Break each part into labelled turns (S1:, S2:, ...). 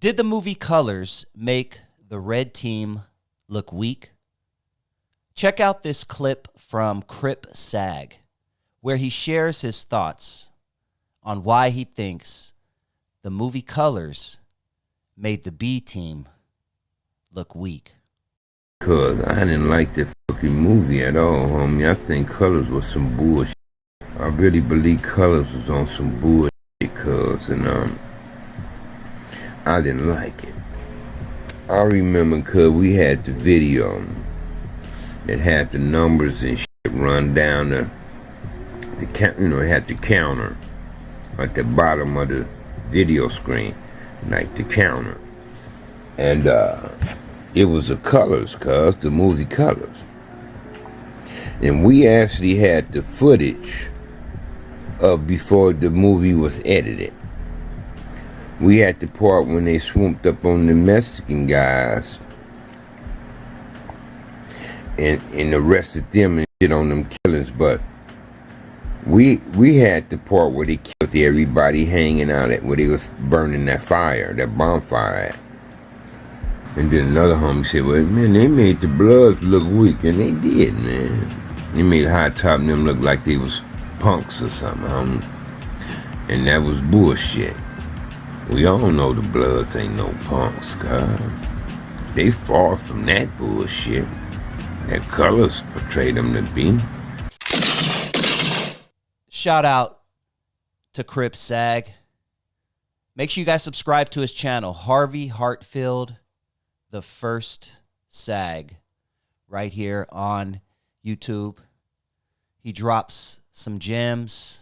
S1: Did the movie colors make the red team look weak? Check out this clip from CRlP SAG, where he shares his thoughts on why he thinks the movie colors made the B team look weak.
S2: Cause I didn't like that fucking movie at all, homie. I think colors was some bullshit. I really believe colors was on some bullshit, I didn't like it. I remember cause we had the video that had the numbers and shit run down the it had the counter at the bottom of the video screen, like the counter. And it was the colors, cuz, the movie colors. And we actually had the footage of before the movie was edited. We had the part when they swooped up on the Mexican guys and arrested them and shit on them killings, but we had the part where they killed everybody hanging out at where they was burning that fire, that bonfire at. And then another homie said, well, man, they made the Bloods look weak, and they did, man. They made High Top and them look like they was punks or something, homie. And that was bullshit. We all know the Bloods ain't no punks, cuz. They far from that bullshit. That colors portray them to be.
S1: Shout out to CRlP SAG. Make sure you guys subscribe to his channel, Harvey Hartfield, the first SAG, right here on YouTube. He drops some gems.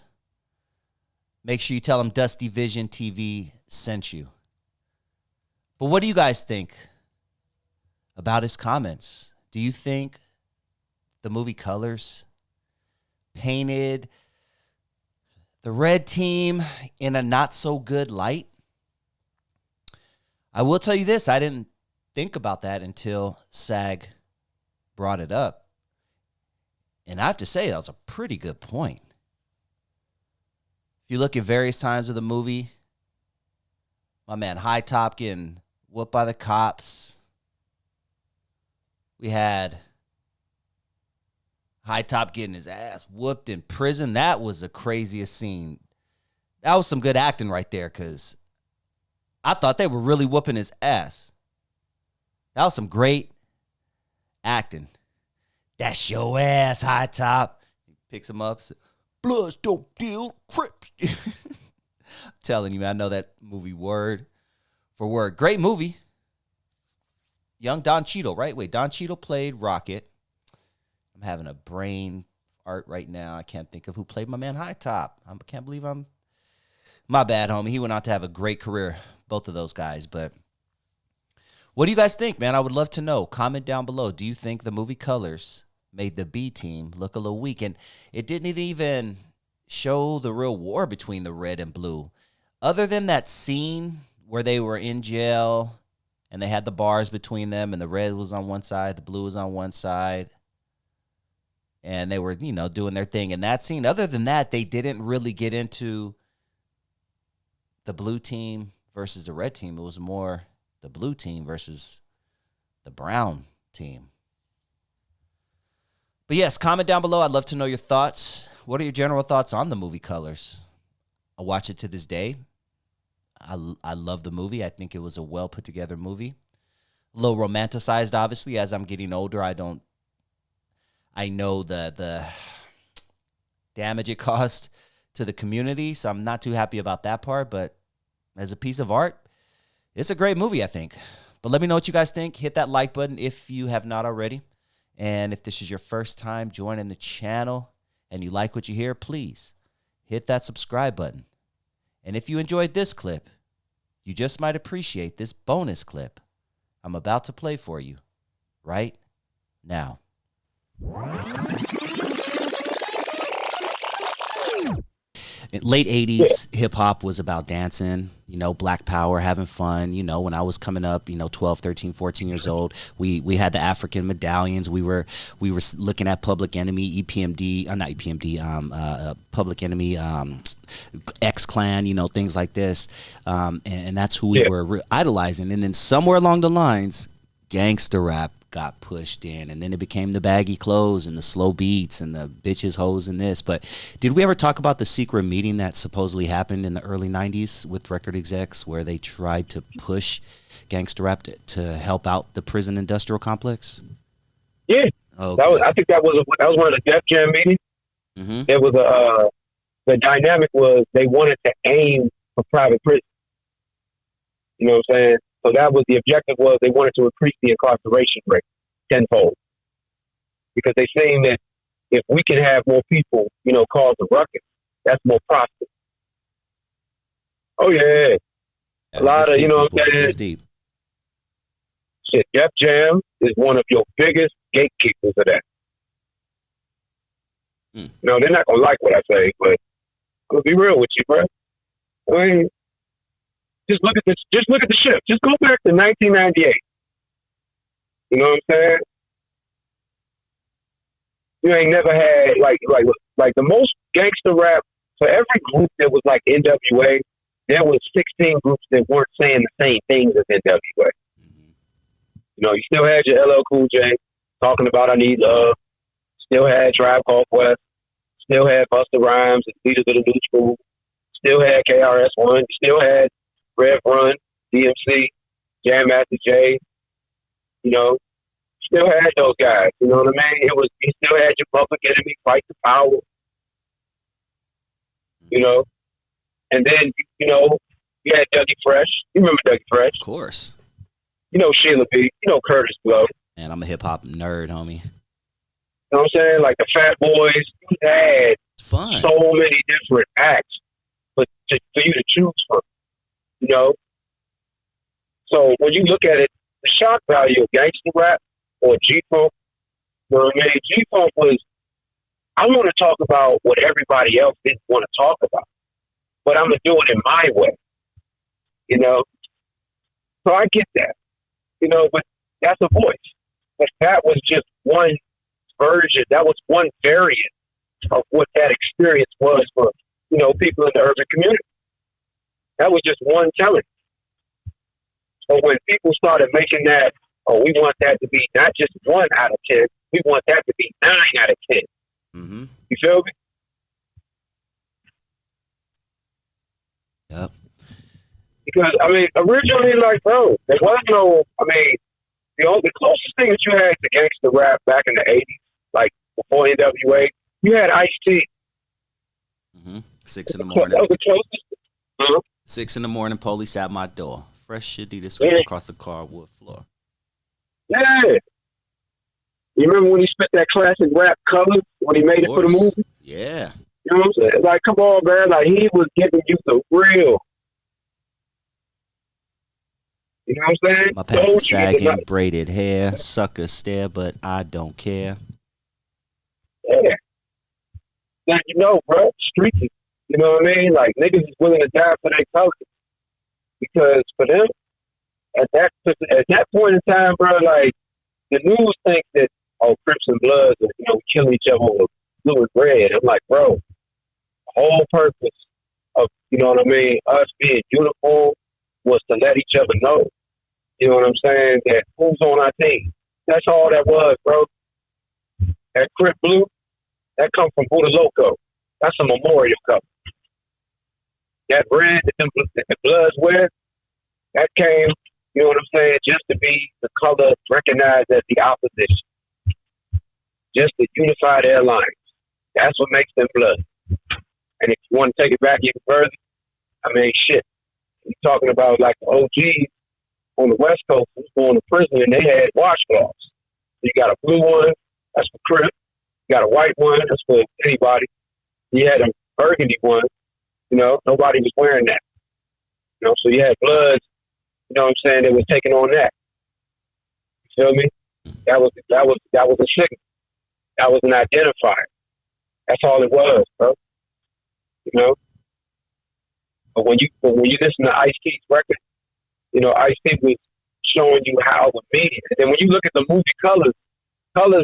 S1: Make sure you tell him DustyVisionTV sent you. But what do you guys think about his comments? Do you think the movie colors painted the red team in a not so good light? I will tell you this, I didn't think about that until SAG brought it up. And I have to say, that was a pretty good point. If you look at various times of the movie, my man High Top getting whooped by the cops. We had High Top getting his ass whooped in prison. That was the craziest scene. That was some good acting right there, because I thought they were really whooping his ass. That was some great acting. That's your ass, High Top. He picks him up. Says, Bloods don't deal, Crips. I'm telling you, man, I know that movie word for word. Great movie. Young Don Cheadle, right? Wait, Don Cheadle played Rocket. I'm having a brain fart right now. I can't think of who played my man High Top. I can't believe I'm... My bad, homie. He went on to have a great career, both of those guys. But what do you guys think, man? I would love to know. Comment down below. Do you think the movie colors made the B team look a little weak? And it didn't even show the real war between the red and blue. Other than that scene where they were in jail and they had the bars between them and the red was on one side, the blue was on one side, and they were, doing their thing in that scene. Other than that, they didn't really get into the blue team versus the red team. It was more the blue team versus the brown team. But yes, comment down below. I'd love to know your thoughts. What are your general thoughts on the movie colors? I watch it to this day. I love the movie. I think it was a well put together movie. A little romanticized, obviously. As I'm getting older, I know the damage it caused to the community, so I'm not too happy about that part. But as a piece of art, it's a great movie, I think. But let me know what you guys think. Hit that like button if you have not already. And if this is your first time joining the channel and you like what you hear, please hit that subscribe button. And if you enjoyed this clip, you just might appreciate this bonus clip I'm about to play for you right now. late
S3: Yeah.
S1: 80s, hip hop was about dancing, Black power, having fun. When I was coming up, 12, 13, 14 years old, we had the African medallions. We were looking at Public Enemy, EPMD, not EPMD, Public Enemy, X Clan, things like this. And that's who we were idolizing. And then somewhere along the lines, gangster rap got pushed in, and then it became the baggy clothes and the slow beats and the bitches, hoes, and this. But did we ever talk about the secret meeting that supposedly happened in the early 90s with record execs where they tried to push gangster rap to help out the prison industrial complex?
S3: Yeah.
S1: Okay.
S3: I think that was one of the Def Jam meetings.
S1: Mm-hmm.
S3: It was the dynamic was they wanted to aim for private prison. You know what I'm saying? So that was the objective, was they wanted to increase the incarceration rate tenfold. Because they saying that if we can have more people, cause a ruckus, that's more profit. Oh yeah. A lot of,
S1: deep,
S3: what I'm saying?
S1: It's deep.
S3: Shit, Def Jam is one of your biggest gatekeepers of that. They're not gonna like what I say, but I'm gonna be real with you, bro. I mean, just look at this. Just look at the shift. Just go back to 1998. You know what I'm saying? You ain't never had like the most gangster rap for every group that was like NWA. There was 16 groups that weren't saying the same things as NWA. You still had your LL Cool J talking about "I Need Love." Still had Tribe Called Quest. Still had Busta Rhymes and Leaders of the New School. Still had KRS-One. Still had Rev Run, DMC, Jam Master Jay. Still had those guys. You know what I mean? You still had your Public Enemy, Fight the Power. And then you had Dougie Fresh. You remember Dougie Fresh?
S1: Of course.
S3: Sheila B. Curtis Blow.
S1: Man, I'm a hip hop nerd, homie.
S3: You know what I'm saying? Like the Fat Boys. You had
S1: fun.
S3: So many different acts for you to choose from. So when you look at it, the shock value of gangster rap or G-Funk, G-Funk was, I want to talk about what everybody else didn't want to talk about, but I'm going to do it in my way, So I get that, but that's a voice. But that was just one version, that was one variant of what that experience was for, people in the urban community. That was just one telling. So when people started making that, we want that to be not just 1 out of 10, we want that to be 9 out of 10.
S1: Mm-hmm.
S3: You feel me?
S1: Yep.
S3: Because, originally, bro, there was no, the closest thing that you had to gangster rap back in the 80s, before NWA, you had Ice-T.
S1: Mm-hmm. 6 in the morning.
S3: That was the closest. Uh-huh.
S1: 6 in the morning, police at my door. Fresh Adidas sweep across the cardwood floor.
S3: Yeah. You remember when he spit that classic rap Colors when he made it for the movie?
S1: Yeah.
S3: You know what I'm saying? Come on, man. He was giving you the real. You know what I'm saying?
S1: My pants are sagging, braided hair, suckers stare, but I don't care.
S3: Yeah. Now, bro, streaky. You know what I mean? Niggas is willing to die for their culture. Because for them, at that point in time, bro, the news thinks that, Crips and Bloods are, killing each other over blue and red. I'm like, bro, the whole purpose of, us being uniform was to let each other know, you know what I'm saying, that who's on our team. That's all that was, bro. That Crip Blue, that come from Buddha Loco. That's a memorial cup. That red that the Bloods wear, that came, you know what I'm saying, just to be the color recognized as the opposition. Just to unify their lines. That's what makes them blood. And if you want to take it back even further, shit. You're talking about the OGs on the West Coast who's going to prison and they had washcloths. So you got a blue one, that's for Crip. You got a white one, that's for anybody. You had a burgundy one, nobody was wearing that. So you had Bloods, you know what I'm saying, that was taking on that. You feel me? That was a signal. That was an identifier. That's all it was, bro. But when you listen to Ice-T's record, you know, Ice-T was showing you how it was made. And then when you look at the movie Colors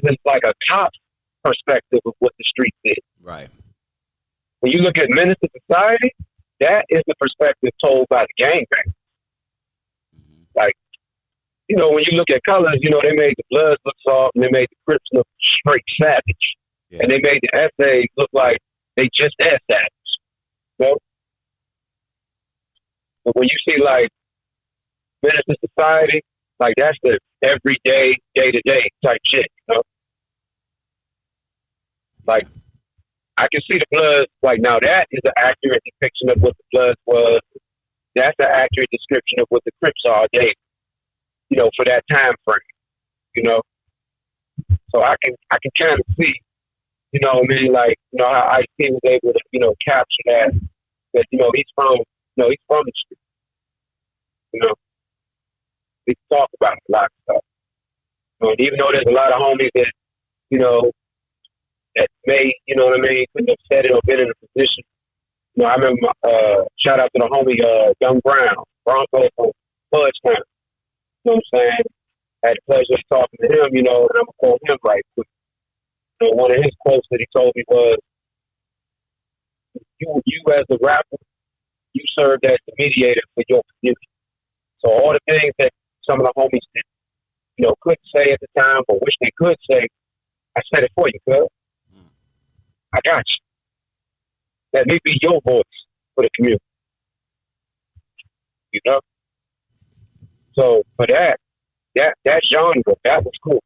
S3: is like a top perspective of what the streets is.
S1: Right.
S3: When you look at Menace to Society, that is the perspective told by the gangbang. Like, you know, when you look at Colors, you know, they made the Bloods look soft and they made the Crips look straight savage. Yeah. And they made the essays look like they just as savage. You know? But when you see, like, Menace to Society, like, that's the everyday, day-to-day type shit, you know? Like, I can see the Bloods, like, now that is an accurate depiction of what the Bloods was. That's an accurate description of what the Crips are, you know, for that time frame, you know? So I can kind of see, you know what I mean, like, you know, how Ice-T was able to, you know, capture that, you know, he's from the street, you know? We talk about a lot of stuff. You know, and even though there's a lot of homies that, you know, that may, you know what I mean, couldn't have said it or been in a position. You know, I remember, shout out to the homie, Young Brown, Bronco from Fudgetown. You know what I'm saying? I had the pleasure of talking to him, you know, and I'm going to quote him right quick. You know, one of his quotes that he told me was, you as a rapper, you served as the mediator for your community. So all the things that some of the homies did, you know, couldn't say at the time, but wish they could say, I said it for you, cuz. I got you. Let me be your voice for the community. You know? So for that genre, that was cool.